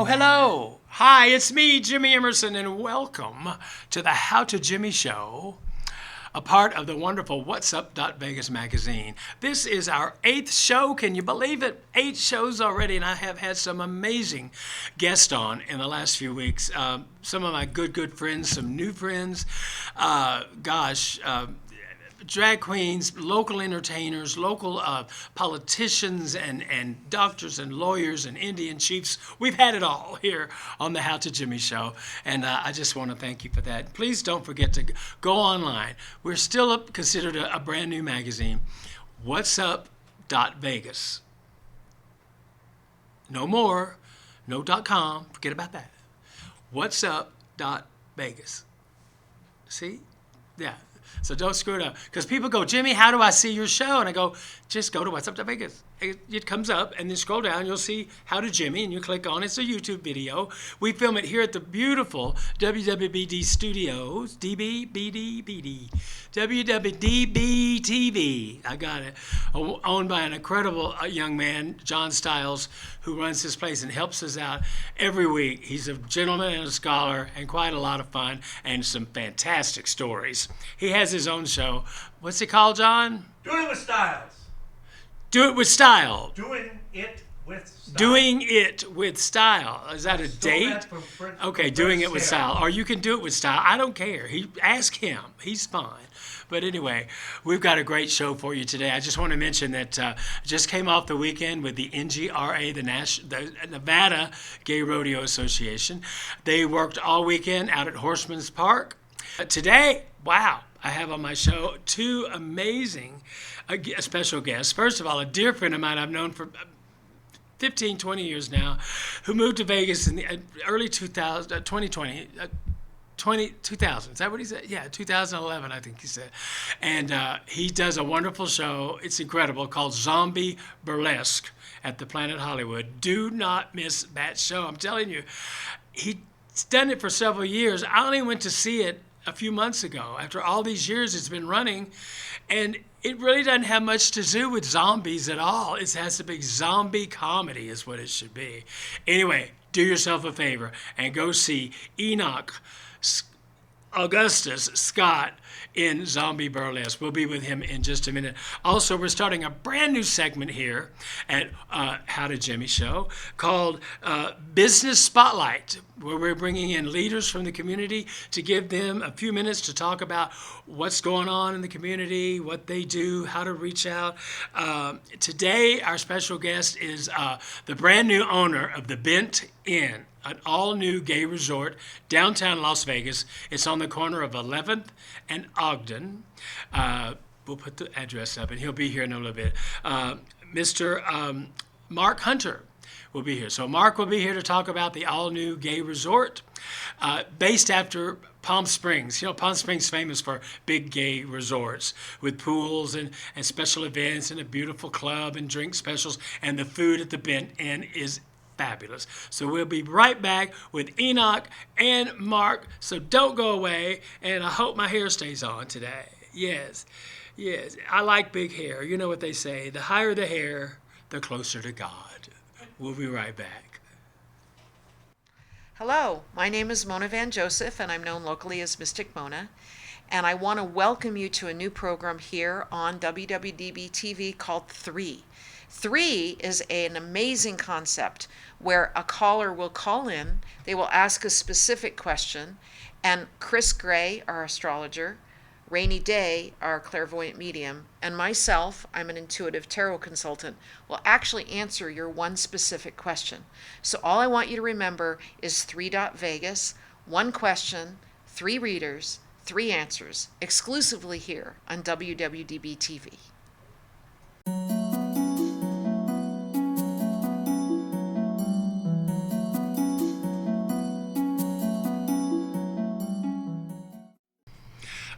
hello. Hi, it's me, Jimmy Emerson, and welcome to the How to Jimmy Show, a part of the wonderful What's Up Vegas magazine. This is our 8th show. Can you believe it? 8 shows already, and I have had some amazing guests on in the last few weeks. Some of my good friends, some new friends. Drag queens, local entertainers, local politicians, and doctors and lawyers and Indian chiefs. We've had it all here on the How to Jimmy Show, and I just want to thank you for that. Please don't forget to go online. We're still considered a brand new magazine. What's Up Vegas. No more, no .com. Forget about that. What's Up Vegas. See? Yeah. So don't screw it up. Because people go, Jimmy, how do I see your show? And I go, just go to What's Up Vegas. It comes up, and then scroll down. You'll see How to Jimmy, and you click on it. It's a YouTube video. We film it here at the beautiful WWBD Studios, WWDBTV. I got it. Owned by an incredible young man, John Stiles, who runs this place and helps us out every week. He's a gentleman and a scholar, and quite a lot of fun, and some fantastic stories. He has his own show. What's it called, John? Doing it with Styles. Do it with style. Doing it with style. Doing it with style. Is that a date? Okay, doing it with style. Or you can do it with style. I don't care. Ask him. He's fine. But anyway, we've got a great show for you today. I just want to mention that I just came off the weekend with the NGRA, the Nevada Gay Rodeo Association. They worked all weekend out at Horseman's Park. Today, wow, I have on my show 2 amazing special guests. First of all, a dear friend of mine I've known for 15, 20 years now, who moved to Vegas in the early 2000. Is that what he said? Yeah, 2011, I think he said. And he does a wonderful show. It's incredible, called Zombie Burlesque at the Planet Hollywood. Do not miss that show. I'm telling you, he's done it for several years. I only went to see it a few months ago. After all these years it's been running, and it really doesn't have much to do with zombies at all. It has to be zombie comedy is what it should be. Anyway, do yourself a favor and go see Enoch Augustus Scott in Zombie Burlesque. We'll be with him in just a minute. Also, we're starting a brand new segment here at How to Jimmy Show called Business Spotlight, where we're bringing in leaders from the community to give them a few minutes to talk about what's going on in the community, what they do, how to reach out. Today, our special guest is the brand new owner of the Bent Inn, an all-new gay resort downtown Las Vegas. It's on the corner of 11th and Ogden. We'll put the address up, and he'll be here in a little bit. Mr. Mark Hunter will be here. So Mark will be here to talk about the all-new gay resort based after Palm Springs. You know, Palm Springs is famous for big gay resorts with pools and special events and a beautiful club and drink specials, and the food at the Bent Inn is fabulous. So we'll be right back with Enoch and Mark. So don't go away, and I hope my hair stays on today. Yes, I like big hair. You know what they say, the higher the hair, the closer to God. We'll be right back. Hello, my name is Mona Van Joseph, and I'm known locally as Mystic Mona. And I want to welcome you to a new program here on WWDB-TV called 3. 3 is an amazing concept where a caller will call in, they will ask a specific question, and Chris Gray, our astrologer, Rainy Day, our clairvoyant medium, and myself, I'm an intuitive tarot consultant, will actually answer your one specific question. So all I want you to remember is 3 Vegas, 1 question, 3 readers, 3 answers, exclusively here on WWDB TV.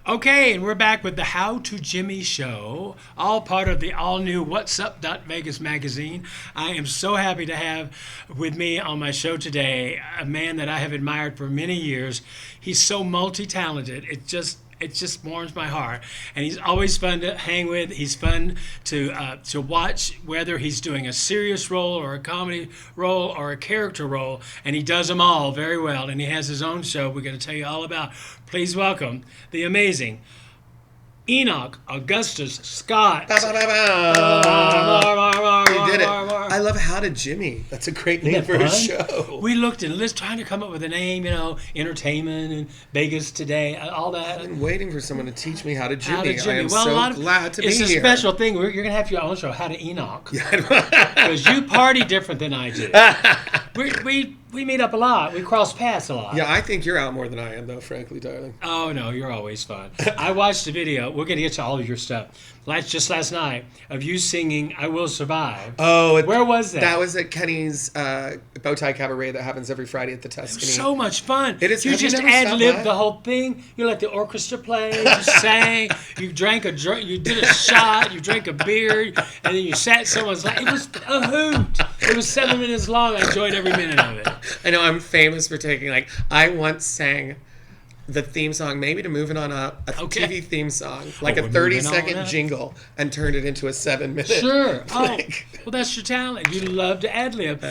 Okay, and we're back with the How to Jimmy Show, all part of the all-new What's Up Vegas magazine. I am so happy to have with me on my show today a man that I have admired for many years. He's so multi-talented. It just it just warms my heart. And he's always fun to hang with. He's fun to watch, whether he's doing a serious role or a comedy role or a character role. And he does them all very well. And he has his own show we're going to tell you all about. Please welcome the amazing Enoch Augustus Scott. You did it. I love How to Jimmy. That's a great name for a show. We looked and trying to come up with a name, entertainment and Vegas Today, all that. I've been waiting for someone to teach me how to Jimmy. How to Jimmy. I am Well, so glad to be It's a here. special thing. You're going to have your own show, How to Enoch. Because you party different than I do. We meet up a lot. We cross paths a lot. Yeah, I think you're out more than I am, though, frankly, darling. Oh, no, you're always fun. I watched the video. We're going to get to all of your stuff. Just last night of you singing I Will Survive. Oh, where was that? That was at Kenny's Bowtie Cabaret that happens every Friday at the Tuscany. So much fun. It is. You Have you just never stopped ad-libbed by? the whole thing. You let the orchestra play. You sang. You drank you did a shot. You drank a beer. And then you sat in someone's lap. It was a hoot. It was 7 minutes long. I enjoyed every minute of it. I know I'm famous for taking, I once sang the theme song, maybe to Moving On Up, a TV theme song, like a we're 30-second moving on up. jingle, and turned it into a 7-minute. Sure. Oh, well, that's your talent. You love to ad-lib.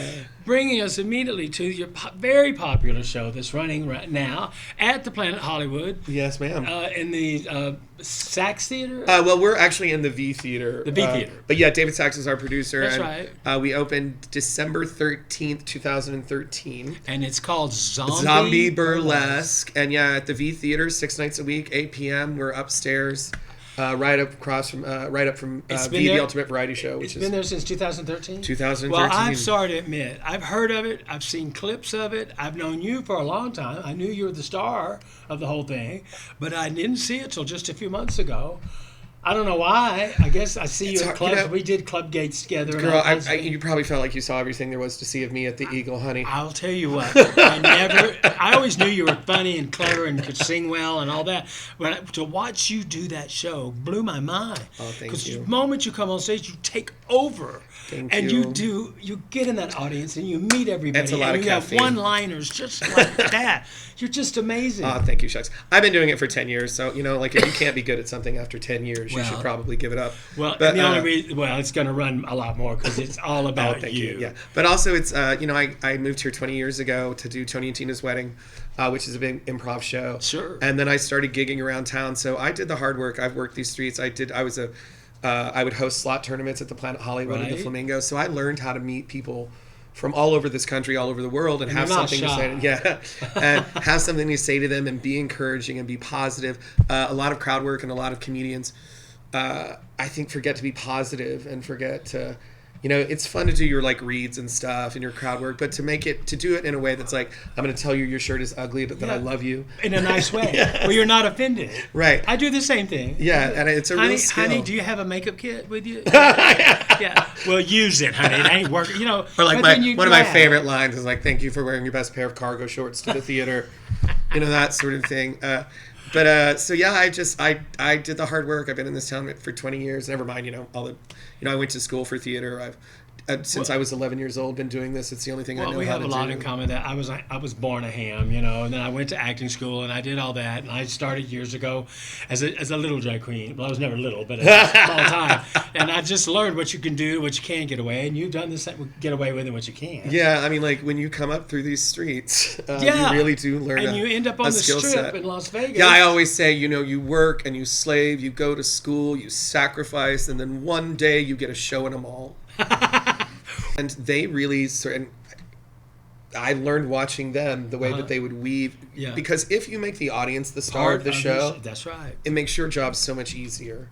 Bringing us immediately to your very popular show that's running right now at the Planet Hollywood. Yes, ma'am. In the Sachs Theater. Well, we're actually in the V Theater. The V Theater. But yeah, David Sachs is our producer. That's and, right. We opened December 13th, 2013. And it's called Zombie Burlesque. And yeah, at the V Theater, 6 nights a week, 8 p.m. We're upstairs. Right up from It's been V, the there- Ultimate Variety Show, which It's been there since 2013? 2013. Well, I'm sorry to admit, I've heard of it. I've seen clips of it. I've known you for a long time. I knew you were the star of the whole thing, but I didn't see it till just a few months ago. I don't know why. I guess I see you at hard, clubs. We did club gates together. Girl, and you probably felt like you saw everything there was to see of me at the Eagle, honey. I'll tell you what. I always knew you were funny and clever and could sing well and all that. But to watch you do that show blew my mind. Oh, thank Because you. the moment you come on stage, you take over. Thank and you. you get in that audience and you meet everybody. It's a lot and of you caffeine. have one-liners just like that. You're just amazing. Oh, thank you, Shucks. I've been doing it for 10 years, so, if you can't be good at something after 10 years, you should Well, probably give it up. Well, But, and the only reason, it's going to run a lot more because it's all about thank you. Yeah, but also it's, I moved here 20 years ago to do Tony and Tina's Wedding, which is a big improv show. Sure. And then I started gigging around town, so I did the hard work. I've worked these streets. I would host slot tournaments at the Planet Hollywood and the Right. Flamingo, so I learned how to meet people from all over this country, all over the world, and have you're not something to say. shy. And have something to say to them, and be encouraging and be positive. A lot of crowd work and a lot of comedians, I think, forget to be positive and forget to. It's fun to do your reads and stuff and your crowd work, but to do it in a way that's like, I'm going to tell you your shirt is ugly, but that I love you. In a nice way, where you're not offended. Right. I do the same thing. Yeah, and it's a real skill. Honey, do you have a makeup kit with you? Yeah. Well, use it, honey. It ain't working. Or but then you one of my laugh. favorite lines is thank you for wearing your best pair of cargo shorts to the theater. That sort of thing. So yeah, I did the hard work. I've been in this town for 20 years. Never mind, I went to school for theater. I've since I was 11 years old been doing this. It's the only thing I know Well, we how have to a lot do. in common. That I was born a ham, and then I went to acting school and I did all that. And I started years ago as a little drag queen. Well, I was never little, but at a small time. And I just learned what you can do, what you can't get away, and you've done this get away with and what you can't. Yeah, I mean, when you come up through these streets, Yeah. you really do learn. And you end up on a the skill strip set. in Las Vegas. Yeah, I always say, you work and you slave, you go to school, you sacrifice, and then one day you get a show in a mall. And they really I learned watching them the way that they would weave. Yeah. Because if you make the audience the star of the show, That's right. it makes your job so much easier.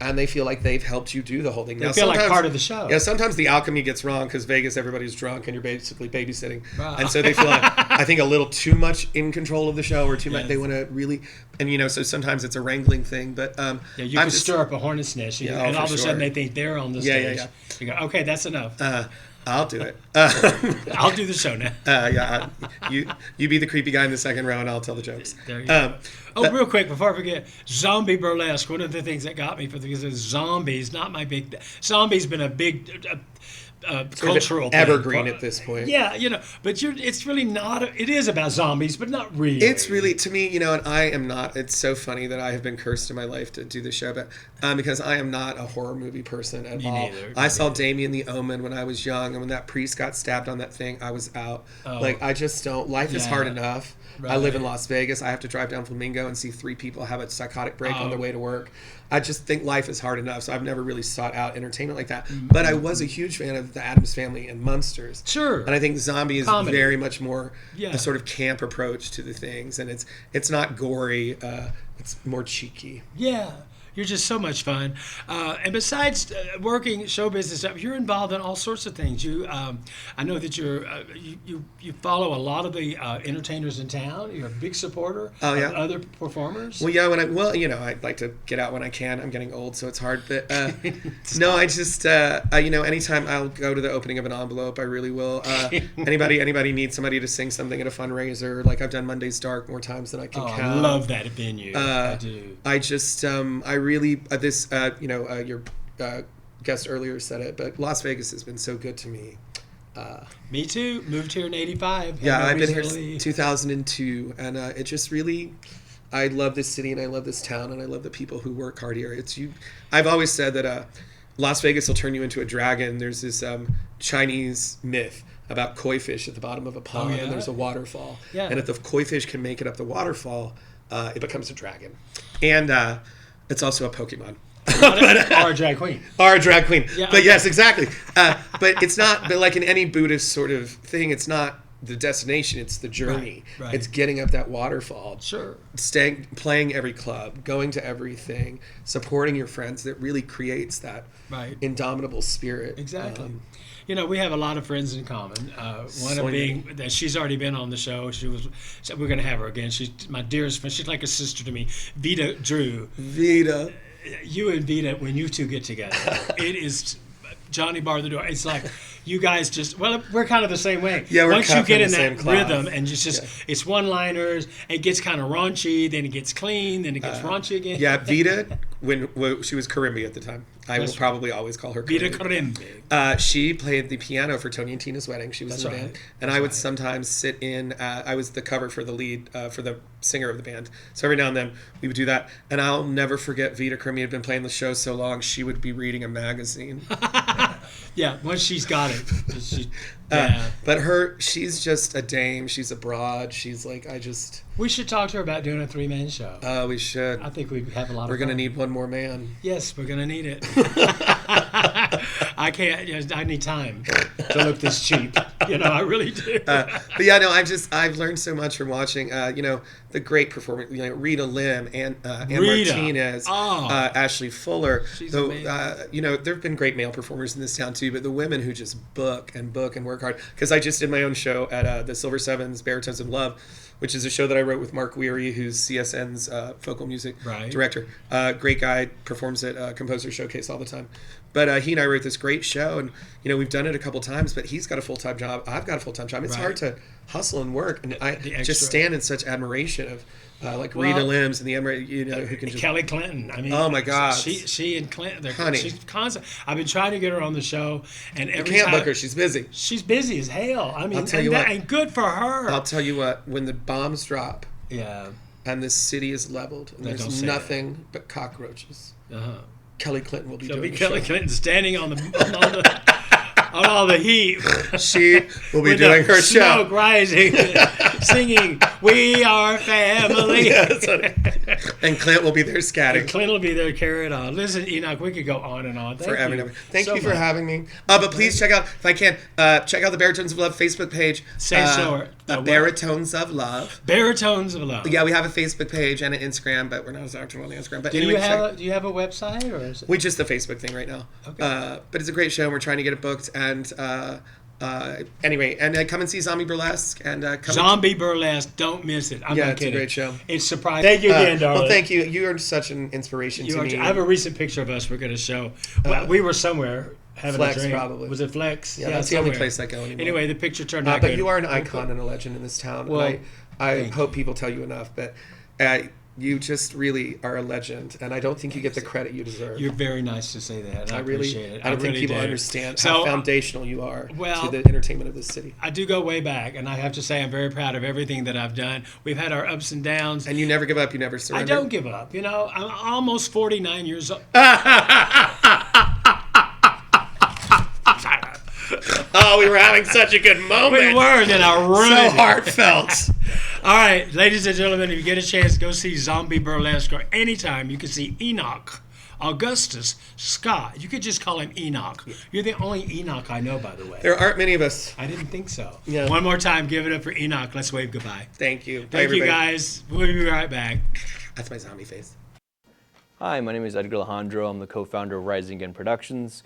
And they feel like they've helped you do the whole thing. They feel like sometimes- part of the show. Yeah, sometimes the alchemy gets wrong because Vegas, everybody's drunk and you're basically babysitting. Wow. And so they feel like, I think, a little too much in control of the show or too much. Yes. They want to really, and so sometimes it's a wrangling thing. But Yeah, you I'm can just- stir up a hornet's nest, Yeah, and all of for a sudden sure. they think they're on the Yeah, stage. yeah. You go, okay, that's enough. I'll do it. I'll do the show now. You be the creepy guy in the second row, and I'll tell the jokes. There you go. Real quick, before I forget, zombie burlesque. One of the things that got me because of zombies, not my big. Zombies been a big cultural thing. evergreen at this point. Yeah, but it's really not. It is about zombies, but not really. It's really, to me, and I am not. It's so funny that I have been cursed in my life to do this show, but because I am not a horror movie person at all. neither. I saw Damien the Omen when I was young, and when that priest got stabbed on that thing, I was out. I just don't. Life is hard enough. I live in Las Vegas. I have to drive down Flamingo and see 3 people have a psychotic break on their way to work. I just think life is hard enough, so I've never really sought out entertainment like that. But I was a huge fan of the Addams Family and Munsters. Sure. And I think Zombie is Comedy. very much more a sort of camp approach to the things, and it's not gory. It's more cheeky. Yeah. You're just so much fun, and besides working show business stuff, you're involved in all sorts of things. I know that you follow a lot of the entertainers in town. You're a big supporter of other performers. Well, yeah. I'd like to get out when I can. I'm getting old, so it's hard. But no, I just anytime I'll go to the opening of an envelope, I really will. Anybody needs somebody to sing something at a fundraiser? Like I've done Monday's Dark more times than I can count. I love that venue. I do. I just I really your guest earlier said it, but Las Vegas has been so good to me. Me too. Moved here in '85. Yeah, I've been here since 2002, and it just really, I love this city and I love this town and I love the people who work hard here. I've always said that Las Vegas will turn you into a dragon. There's this Chinese myth about koi fish at the bottom of a pond, and there's a waterfall. Yeah. And if the koi fish can make it up the waterfall, it becomes a dragon. And it's also a Pokemon. Or a drag queen. Or a drag queen. Yeah, but yes, exactly. But it's not, but like in any Buddhist sort of thing, it's not the destination, it's the journey. Right. It's getting up that waterfall. Sure. Playing every club, going to everything, supporting your friends, that really creates that indomitable spirit. Exactly. We have a lot of friends in common. One of being that she's already been on the show. We're going to have her again. She's my dearest friend. She's like a sister to me. Vita Drew. Vita. You and Vita, when you two get together, it is Johnny bar the door. It's like you guys we're kind of the same way. Yeah, we're once you get in that rhythm and it's one-liners, it gets kind of raunchy, then it gets clean, then it gets raunchy again. Yeah, Vita, when she was Karimbi at the time. I will probably always call her Vita Karimbi. Karimbi. She played the piano for Tony and Tina's wedding. She was in the band. And I would sometimes sit in, I was the cover for the lead, for the singer of the band. So every now and then we would do that. And I'll never forget Vita Karimbi had been playing the show so long, she would be reading a magazine. Yeah, once she's got it. But she's just a dame. She's a broad. She's like, We should talk to her about doing a 3-man show. We should. I think we have a lot of fun. We're going to need one more man. Yes, we're going to need it. I can't. I need time to look this cheap. I really do. But yeah, no, I've learned so much from watching, the great performers, Rita Lim and Ann Martinez, Ashley Fuller. She's amazing. There have been great male performers in this town too, but the women who just book and work hard. Because I just did my own show at the Silver Sevens, Baritones of Love, which is a show that I wrote with Mark Weary, who's CSN's vocal music director. Great guy, performs at Composer Showcase all the time. But he and I wrote this great show, and we've done it a couple times. But he's got a full-time job. I've got a full-time job. It's hard to hustle and work, and I just stand in such admiration of Rita Lims and the who can just Kelly Clinton. I mean, oh my God, she and Clinton. Honey, she's constant. I've been trying to get her on the show, and every you can't time, book her. She's busy. She's busy as hell. I mean, I'll tell you what, and good for her. I'll tell you what. When the bombs drop, yeah, and the city is leveled, and there's nothing but cockroaches. Kelly Clinton will be doing the Kelly show. Clinton standing on all the heat. She will be doing her show. Smoke rising, singing, "We are family." And Clint will be there scatting. And Clint will be there carrying on. Listen, Enoch, we could go on and on. Thank you. Thank you for having me. But please check out, if I can, check out the Baritones of Love Facebook page. Say slower. Baritones of Love. Baritones of Love. Yeah, we have a Facebook page and an Instagram, but we're not as active on the Instagram. But do you have a website, or is it? We just the Facebook thing right now. Okay. But it's a great show, and we're trying to get it booked. And anyway, and come and see Zombie Burlesque. And Zombie Burlesque, don't miss it. I'm not kidding. It's a great show. It's surprising. Thank you again, darling. Well, thank you. You are such an inspiration to me. I have a recent picture of us we're going to show. We were somewhere having Flex, a drink. probably. Was it Flex? Yeah, that's the only place I go anymore. Anyway, the picture turned out good. But you are an icon and a legend in this town. Well, and I hope people tell you enough. But You just really are a legend, and I don't think you get the credit you deserve. You're very nice to say that. I appreciate it. I don't think really people do. understand So, how foundational you are well, to the entertainment of this city. I do go way back, and I have to say I'm very proud of everything that I've done. We've had our ups and downs. And you never give up. You never I surrender. don't give up. You know, I'm almost 49 years old. Oh, we were having such a good moment. We were, and then I ruined So it. heartfelt. All right, ladies and gentlemen, if you get a chance, go see Zombie Burlesque, or anytime you can see Enoch Augustus Scott. You could just call him Enoch. You're the only Enoch I know, by the way. There aren't many of us. I didn't think so. Yeah. One more time, give it up for Enoch. Let's wave goodbye. Thank you. Bye, Thank you, everybody. guys. We'll be right back. That's my zombie face. Hi, my name is Edgar Alejandro. I'm the co-founder of Rising Again Productions.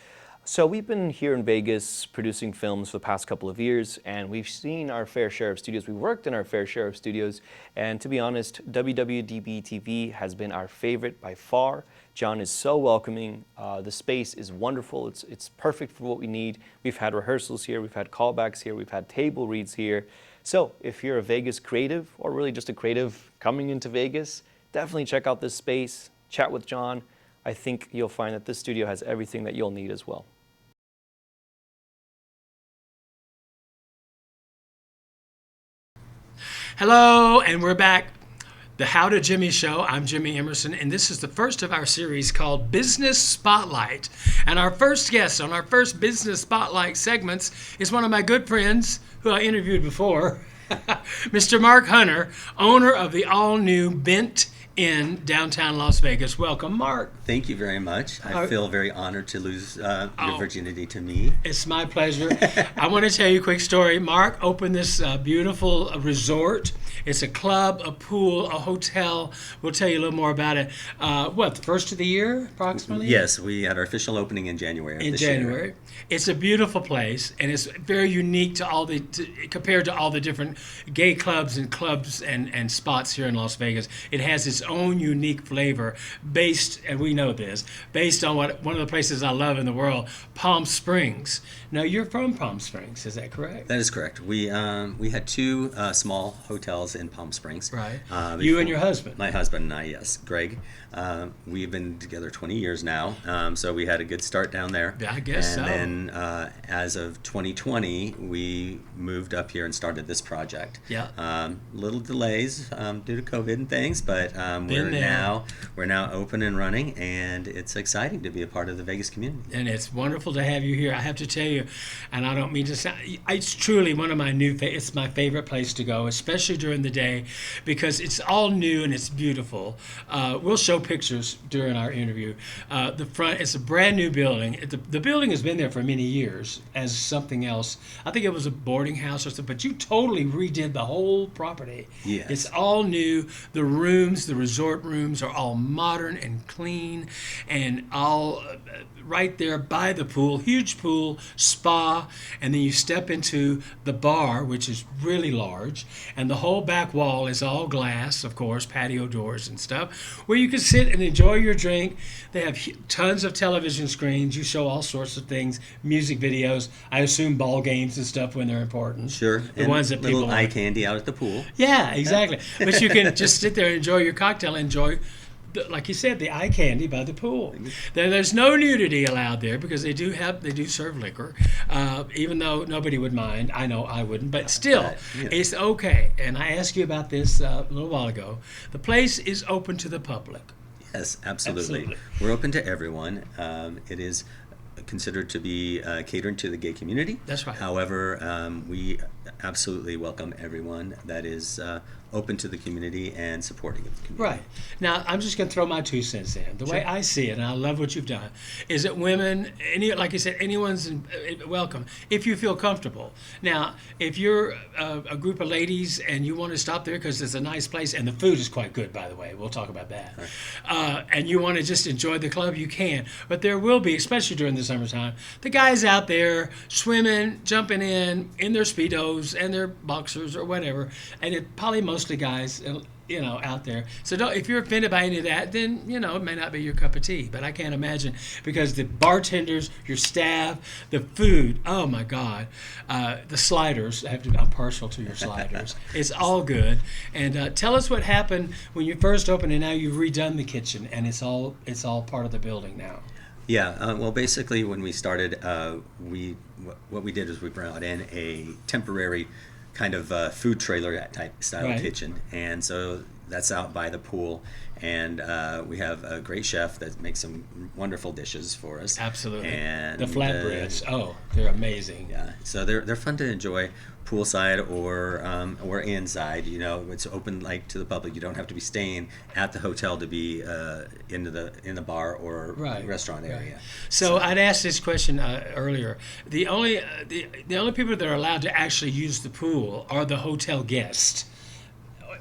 So we've been here in Vegas producing films for the past couple of years, and we've seen our fair share of studios. We've worked in our fair share of studios, and to be honest, WWDBTV has been our favorite by far. John is so welcoming. The space is wonderful. It's perfect for what we need. We've had rehearsals here. We've had callbacks here. We've had table reads here. So if you're a Vegas creative, or really just a creative coming into Vegas, definitely check out this space. Chat with John. I think you'll find that this studio has everything that you'll need as well. Hello, and we're back. The How to Jimmy Show. I'm Jimmy Emerson, and this is the first of our series called Business Spotlight. And our first guest on our first Business Spotlight segments is one of my good friends who I interviewed before, Mr. Mark Hunter, owner of the all-new Bent in downtown Las Vegas. Welcome, Mark. Thank you very much. I feel very honored to lose your Oh. virginity to me. It's my pleasure. I want to tell you a quick story. Mark opened this beautiful resort. It's a club, a pool, a hotel. We'll tell you a little more about it. The first of the year, approximately? Yes, we had our official opening in January of In this January. year. It's a beautiful place, and it's very unique to compared to all the different gay clubs and spots here in Las Vegas. It has its own unique flavor based, and we know this, based on one of the places I love in the world, Palm Springs. Now, you're from Palm Springs, is that correct? That is correct. We had two small hotels in Palm Springs. Right. You before- and your husband. My husband and I, yes, Greg. We've been together 20 years now, so we had a good start down there. Yeah, I guess and so. then as of 2020, we moved up here and started this project. Yeah. Little delays due to COVID and things, but Been there. we're now open and running, and it's exciting to be a part of the Vegas community. And it's wonderful to have you here. I have to tell you, and I don't mean to sound, it's truly one of my it's my favorite place to go, especially during the day, because it's all new and it's beautiful. We'll show pictures during our interview. The front, it's a brand new building. The building has been there for many years as something else. I think it was a boarding house or something, but you totally redid the whole property. Yes. It's all new. The rooms, the resort rooms are all modern and clean and all right there by the pool, huge pool, spa, and then you step into the bar, which is really large, and the whole back wall is all glass, of course, patio doors and stuff, where you can sit and enjoy your drink. They have tons of television screens. You show all sorts of things, music videos, I assume ball games and stuff when they're important. Sure. The and ones that little people eye like. candy out at the pool. Yeah, exactly. But you can just sit there and enjoy your cocktail, enjoy, like you said, the eye candy by the pool. There's no nudity allowed there because they do serve liquor, even though nobody would mind. I know I wouldn't, but still, yeah. it's okay. And I asked you about this a little while ago. The place is open to the public. Yes, absolutely. Absolutely. We're open to everyone. It is considered to be catering to the gay community. That's right. However, we absolutely welcome everyone that is open to the community and supporting of the community. Right. Now, I'm just going to throw my 2 cents in. The way I see it, and I love what you've done, is that women, like you said, anyone's welcome if you feel comfortable. Now, if you're a group of ladies and you want to stop there because it's a nice place and the food is quite good, by the way, we'll talk about that, and you want to just enjoy the club, you can. But there will be, especially during the summertime, the guys out there swimming, jumping in their Speedos and their boxers or whatever, and it probably mostly guys, out there. So if you're offended by any of that, then, it may not be your cup of tea. But I can't imagine, because the bartenders, your staff, the food, oh my God, the sliders, I'm partial to your sliders. It's all good. And tell us what happened when you first opened, and now you've redone the kitchen, and it's all part of the building now. Yeah, well, basically, when we started, what we did is we brought in a temporary kind of food trailer type style Right. kitchen, and so that's out by the pool. And we have a great chef that makes some wonderful dishes for us. Absolutely. And the flatbreads, they're amazing. yeah, so they're fun to enjoy poolside or inside. It's open to the public. You don't have to be staying at the hotel to be in the bar or Right, restaurant right. area. So I'd asked this question earlier. The only people that are allowed to actually use the pool are the hotel guests,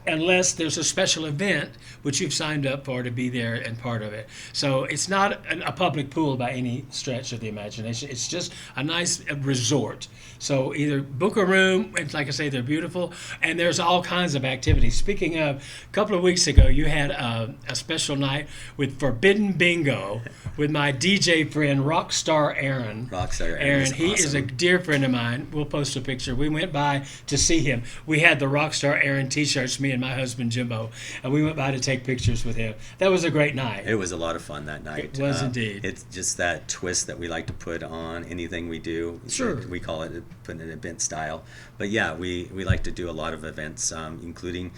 unless there's a special event which you've signed up for to be there and part of it. So it's not a public pool by any stretch of the imagination. It's just a nice resort. So either book a room, and like I say, they're beautiful, and there's all kinds of activities. Speaking of, a couple of weeks ago, you had a special night with Forbidden Bingo with my DJ friend, Rockstar Aaron. Rockstar Aaron Aaron, is he is a awesome. dear friend of mine. We'll post a picture. We went by to see him. We had the Rockstar Aaron t-shirts, me and my husband Jimbo, and we went by to take pictures with him. That was a great night. It was a lot of fun that night. It was indeed. It's just that twist that we like to put on anything we do. Sure. We call it putting an event style. But yeah, we like to do a lot of events, including,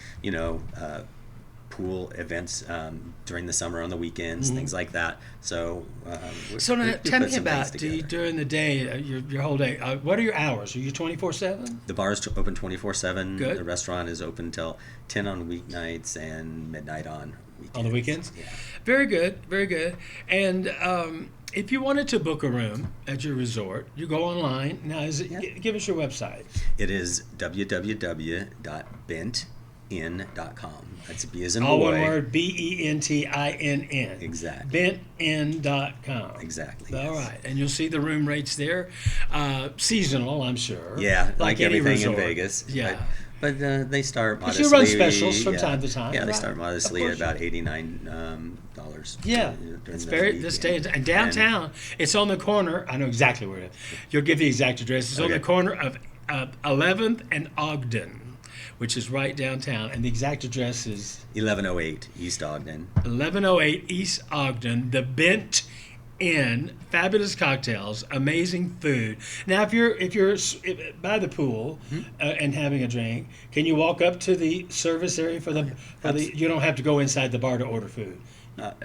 pool events during the summer on the weekends, things like that. So, So now, we tell put me some about things together. during the day, your whole day. What are your hours? Are you 24/7? The bar is open 24/7. Good. The restaurant is open till 10 on weeknights and midnight on weekends. On the weekends? Yeah. Very good, very good. And if you wanted to book a room at your resort, you go online. Now, give us your website. It is www.bentin.com. That's B as in All boy. one word, BENTINN. Exactly. BentIn.com. Exactly. All yes. right, and you'll see the room rates there. Seasonal, I'm sure. Yeah, like any everything resort. in Vegas. Yeah. But they start But modestly. you run specials from yeah. time to time, Yeah, they right. start Of modestly course at you about do. $89. Yeah, during it's the very week. this day and downtown. It's on the corner. I know exactly where it is. You'll give the exact address. It's on Okay. the corner of 11th and Ogden, which is right downtown. And the exact address is 1108 East Ogden. 1108 East Ogden. The Bent Inn. Fabulous cocktails, amazing food. Now, if you're by the pool and having a drink, can you walk up to the service area for the? You don't have to go inside the bar to order food.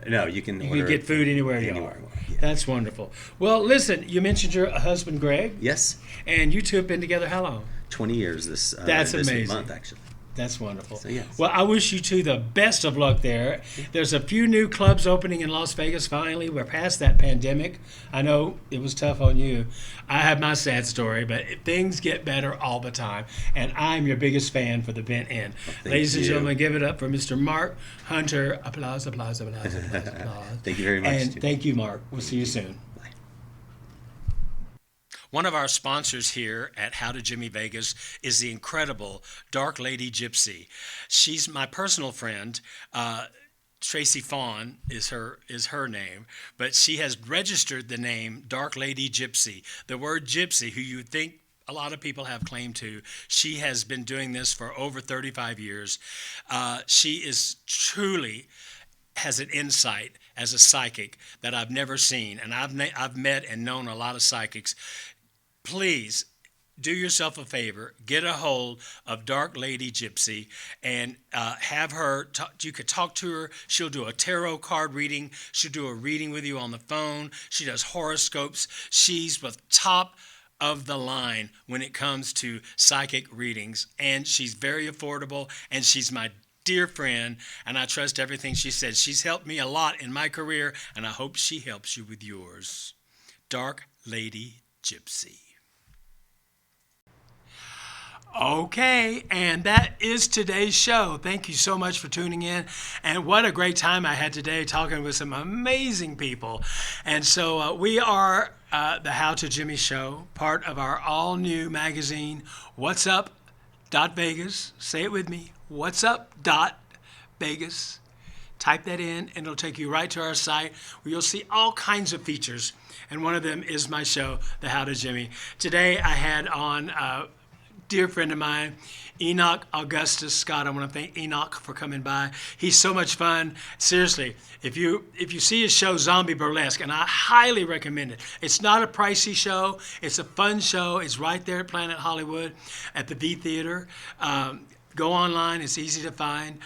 No, you can You order can get food anywhere you anywhere are. you want, yeah. That's wonderful. Well, listen, you mentioned your husband Greg, Yes, and you two have been together how long? 20 years this That's this amazing. month actually. That's wonderful. So, yes. Well, I wish you two the best of luck there. There's a few new clubs opening in Las Vegas finally. We're past that pandemic. I know it was tough on you. I have my sad story, but things get better all the time. And I'm your biggest fan for the Bent Inn. Ladies and you. gentlemen, give it up for Mr. Mark Hunter. Applause, applause, applause, applause, applause. Thank you very much, And Jim. thank you, Mark. We'll see you soon. Bye. One of our sponsors here at How to Jimmy Vegas is the incredible Dark Lady Gypsy. She's my personal friend. Tracy Fawn is her name, but she has registered the name Dark Lady Gypsy. The word gypsy, who you think a lot of people have claim to, she has been doing this for over 35 years. She is truly has an insight as a psychic that I've never seen, and I've met and known a lot of psychics. Please do yourself a favor, get a hold of Dark Lady Gypsy and have her, you could talk to her. She'll do a tarot card reading. She'll do a reading with you on the phone. She does horoscopes. She's the top of the line when it comes to psychic readings, and she's very affordable, and she's my dear friend, and I trust everything she says. She's helped me a lot in my career, and I hope she helps you with yours. Dark Lady Gypsy. Okay, and that is today's show. Thank you so much for tuning in. And what a great time I had today talking with some amazing people. And so we are the How to Jimmy Show, part of our all-new magazine, What's Up? Vegas. Say it with me. What's Up? WWDBTV.com/Vegas. Type that in, and it'll take you right to our site where you'll see all kinds of features. And one of them is my show, The How to Jimmy. Today I had on a dear friend of mine, Enoch Scott. I want to thank Enoch for coming by. He's so much fun. Seriously, if you see his show, Zombie Burlesque, and I highly recommend it. It's not a pricey show. It's a fun show. It's right there at Planet Hollywood at the V Theater. Go online. It's easy to find.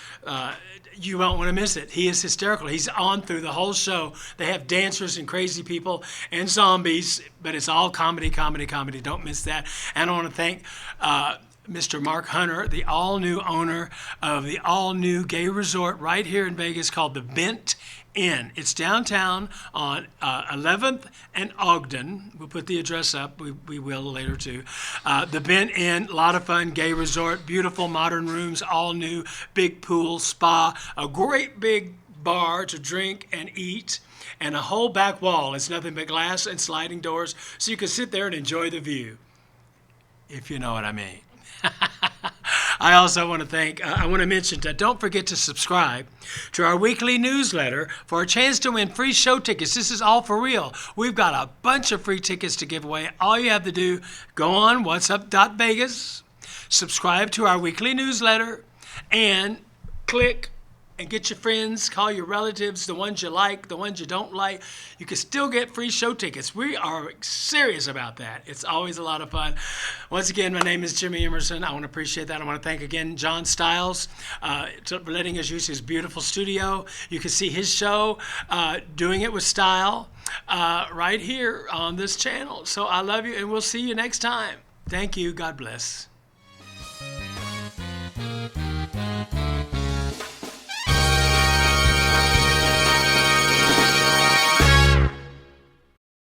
You won't want to miss it. He is hysterical. He's on through the whole show. They have dancers and crazy people and zombies, but it's all comedy, comedy, comedy. Don't miss that. And I want to thank Mr. Mark Hunter, the all-new owner of the all-new gay resort right here in Vegas called the Bent Inn. It's downtown on 11th and Ogden. We'll put the address up. We will later too. The Bent Inn, a lot of fun, gay resort, beautiful modern rooms, all new, big pool, spa, a great big bar to drink and eat, and a whole back wall. It's nothing but glass and sliding doors, so you can sit there and enjoy the view, if you know what I mean. I also want to mention that don't forget to subscribe to our weekly newsletter for a chance to win free show tickets. This is all for real. We've got a bunch of free tickets to give away. All you have to do, go on whatsup.vegas, subscribe to our weekly newsletter, and click and get your friends, call your relatives, the ones you like, the ones you don't like. You can still get free show tickets. We are serious about that. It's always a lot of fun. Once again, my name is Jimmy Emerson. I want to appreciate that. I want to thank again John Stiles for letting us use his beautiful studio. You can see his show, Doing It With Style, right here on this channel. So I love you, and we'll see you next time. Thank you. God bless.